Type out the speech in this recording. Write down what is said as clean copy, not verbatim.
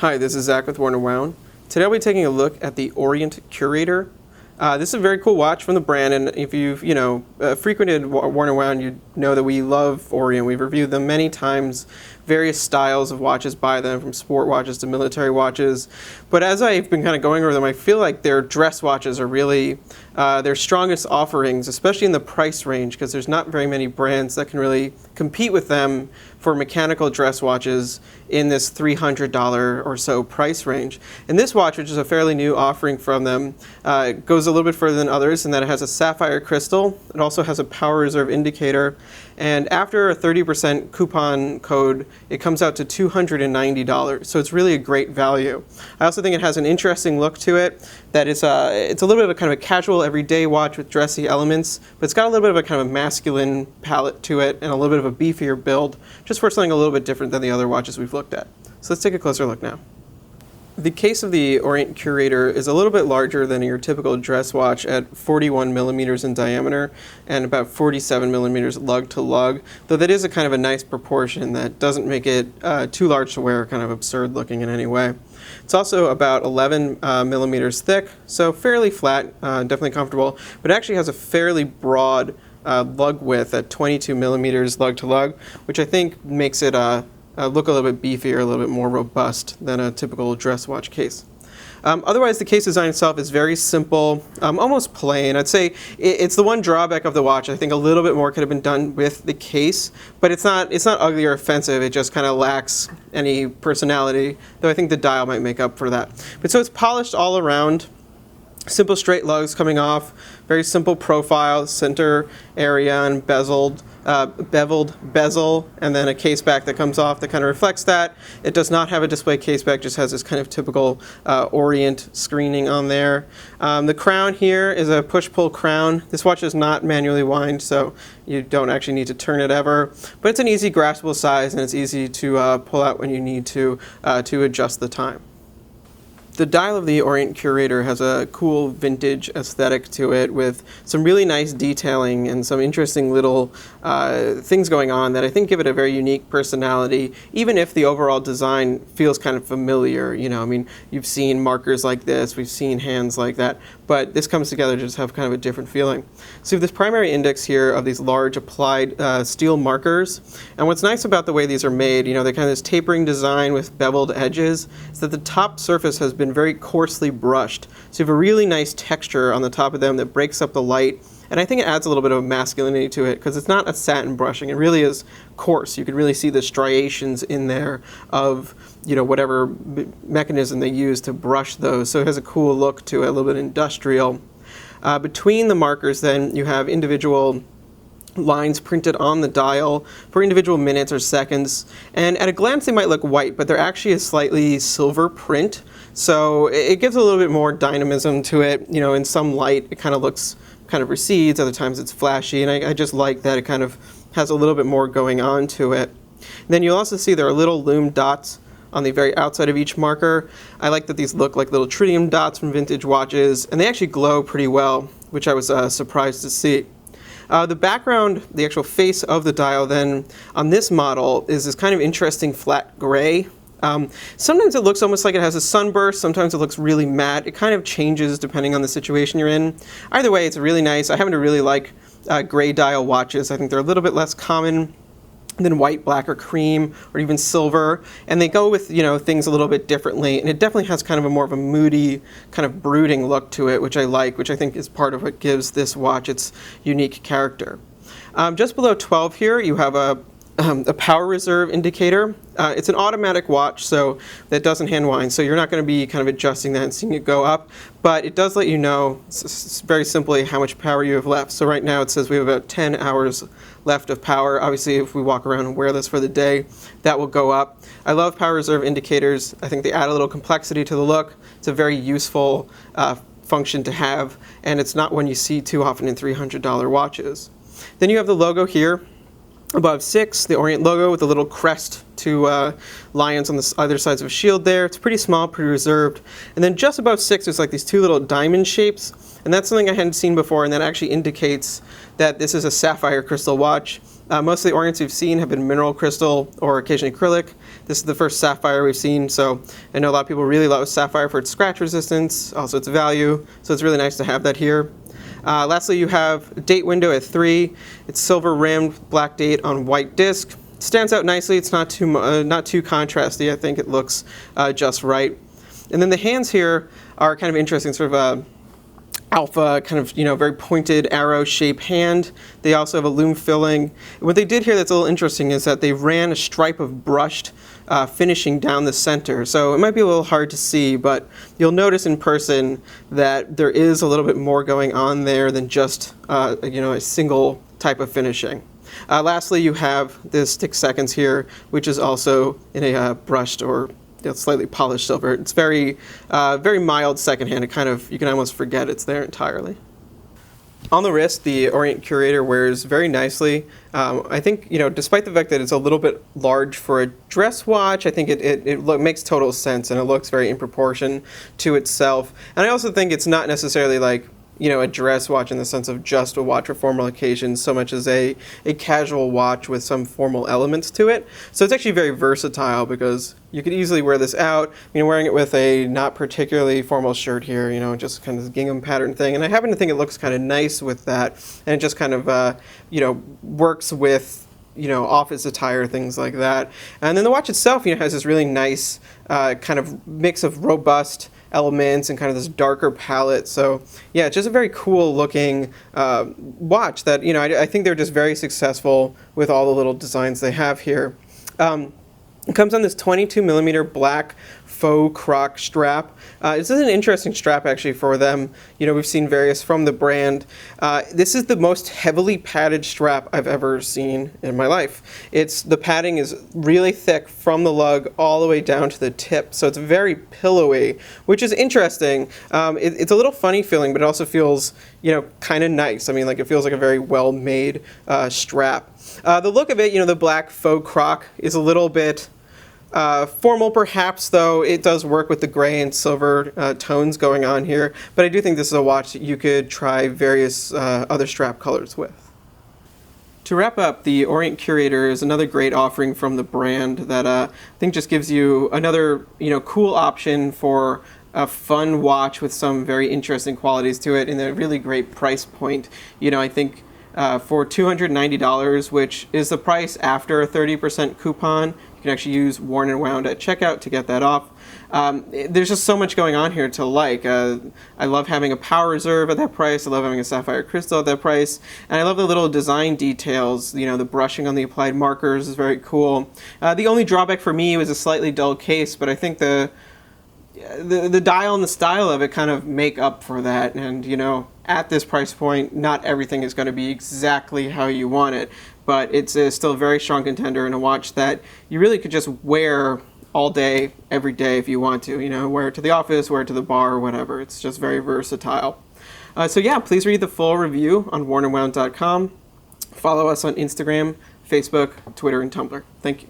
Hi, this is Zach with Worn and Wound. Today I'll be taking a look at the Orient Curator. This is a very cool watch from the brand, and if you've frequented Worn and Wound, you know that we love Orient. We've reviewed them many times, various styles of watches by them, from sport watches to military watches. But as I've been kind of going over them, I feel like their dress watches are really their strongest offerings, especially in the price range, because there's not very many brands that can really compete with them for mechanical dress watches in this $300 or so price range. And this watch, which is a fairly new offering from them, goes a little bit further than others in that it has a sapphire crystal. It also has a power reserve indicator. And after a 30% coupon code, it comes out to $290. So it's really a great value. I also think it has an interesting look to it. That it's a little bit of a kind of a casual everyday watch with dressy elements, but it's got a little bit of a kind of masculine palette to it and a little bit of a beefier build, just for something a little bit different than the other watches we've looked at. So let's take a closer look now. The case of the Orient Curator is a little bit larger than your typical dress watch at 41 millimeters in diameter and about 47 millimeters lug to lug, though that is a kind of a nice proportion that doesn't make it too large to wear, kind of absurd looking in any way. It's also about 11 millimeters thick, so fairly flat, definitely comfortable, but it actually has a fairly broad lug width at 22 millimeters lug to lug, which I think makes it look a little bit beefier, a little bit more robust than a typical dress watch case. Otherwise, the case design itself is very simple, almost plain. I'd say it's the one drawback of the watch. I think a little bit more could have been done with the case, but it's not ugly or offensive. It just kind of lacks any personality, though I think the dial might make up for that. But so it's polished all around. Simple straight lugs coming off, very simple profile, center area and beveled bezel, and then a case back that comes off that kind of reflects that. It does not have a display case back, just has this kind of typical Orient screening on there. The crown here is a push-pull crown. This watch is not manually wind, so you don't actually need to turn it ever, but it's an easy graspable size and it's easy to pull out when you need to adjust the time. The dial of the Orient Curator has a cool vintage aesthetic to it with some really nice detailing and some interesting little things going on that I think give it a very unique personality, even if the overall design feels kind of familiar. You know, I mean, you've seen markers like this, we've seen hands like that, but this comes together to just have kind of a different feeling. So you have this primary index here of these large applied steel markers, and what's nice about the way these are made, you know, they're kind of this tapering design with beveled edges, is that the top surface has been very coarsely brushed. So you have a really nice texture on the top of them that breaks up the light, and I think it adds a little bit of masculinity to it because it's not a satin brushing. It really is coarse. You can really see the striations in there of, you know, whatever mechanism they use to brush those. So it has a cool look to it, a little bit industrial. Between the markers then you have individual lines printed on the dial for individual minutes or seconds, and at a glance they might look white, but they're actually a slightly silver print, so it gives a little bit more dynamism to it. You know, in some light it kind of recedes, other times it's flashy, and I just like that it kind of has a little bit more going on to it. And then you'll also see there are little lume dots on the very outside of each marker. I like that these look like little tritium dots from vintage watches, and they actually glow pretty well, which I was surprised to see. The background, the actual face of the dial then on this model is this kind of interesting flat gray. Sometimes it looks almost like it has a sunburst, sometimes it looks really matte. It kind of changes depending on the situation you're in. Either way, it's really nice. I happen to really like gray dial watches. I think they're a little bit less common than white, black, or cream, or even silver, and they go with, you know, things a little bit differently, and it definitely has kind of a more of a moody, kind of brooding look to it, which I like, which I think is part of what gives this watch its unique character. Just below 12 here, you have a power reserve indicator. It's an automatic watch, so that doesn't hand wind, so you're not going to be kind of adjusting that and seeing it go up, but it does let you know very simply how much power you have left. So right now it says we have about 10 hours left of power. Obviously, if we walk around and wear this for the day, that will go up. I love power reserve indicators. I think they add a little complexity to the look. It's a very useful function to have, and it's not one you see too often in $300 watches. Then you have the logo here. Above 6, the Orient logo with a little crest, two lions on the other sides of a shield there. It's pretty small, pretty reserved. And then just above 6, there's like these two little diamond shapes, and that's something I hadn't seen before, and that actually indicates that this is a sapphire crystal watch. Most of the Orients we've seen have been mineral crystal or occasionally acrylic. This is the first sapphire we've seen, so I know a lot of people really love sapphire for its scratch resistance, also its value, so it's really nice to have that here. Lastly, you have date window at 3. It's silver rimmed, black date on white disc. Stands out nicely. It's not too contrasty. I think it looks just right. And then the hands here are kind of interesting, sort of alpha, kind of, very pointed arrow shape hand. They also have a loom filling. What they did here that's a little interesting is that they ran a stripe of brushed finishing down the center. So it might be a little hard to see, but you'll notice in person that there is a little bit more going on there than just a single type of finishing. Lastly, you have the stick seconds here, which is also in a brushed or slightly polished silver. It's very mild secondhand. It kind of, you can almost forget it's there entirely. On the wrist, the Orient Curator wears very nicely. I think, despite the fact that it's a little bit large for a dress watch, I think it makes total sense, and it looks very in proportion to itself. And I also think it's not necessarily like, a dress watch in the sense of just a watch for formal occasions, so much as a casual watch with some formal elements to it. So it's actually very versatile because you could easily wear this out. Wearing it with a not particularly formal shirt here, just kind of this gingham pattern thing. And I happen to think it looks kind of nice with that. And it just kind of, works with, office attire, things like that. And then the watch itself, has this really nice kind of mix of robust elements and kind of this darker palette. So yeah, it's just a very cool looking watch that, I think they're just very successful with all the little designs they have here. It comes on this 22 millimeter black faux croc strap. This is an interesting strap actually for them. We've seen various from the brand. This is the most heavily padded strap I've ever seen in my life. The padding is really thick from the lug all the way down to the tip, so it's very pillowy, which is interesting. It's a little funny feeling, but it also feels, kind of nice. It feels like a very well-made strap. The look of it, the black faux croc is a little bit formal perhaps, though it does work with the gray and silver tones going on here. But I do think this is a watch that you could try various other strap colors with. To wrap up, the Orient Curator is another great offering from the brand that I think just gives you another cool option for a fun watch with some very interesting qualities to it and a really great price point. I think for $290, which is the price after a 30% coupon, you can actually use Worn and Wound at checkout to get that off. There's just so much going on here to like. I love having a power reserve at that price. I love having a sapphire crystal at that price. And I love the little design details. The brushing on the applied markers is very cool. The only drawback for me was a slightly dull case, but I think the dial and the style of it kind of make up for that. And, at this price point, not everything is going to be exactly how you want it. But it's still a very strong contender and a watch that you really could just wear all day, every day if you want to. Wear it to the office, wear it to the bar, or whatever. It's just very versatile. So yeah, please read the full review on wornandwound.com. Follow us on Instagram, Facebook, Twitter, and Tumblr. Thank you.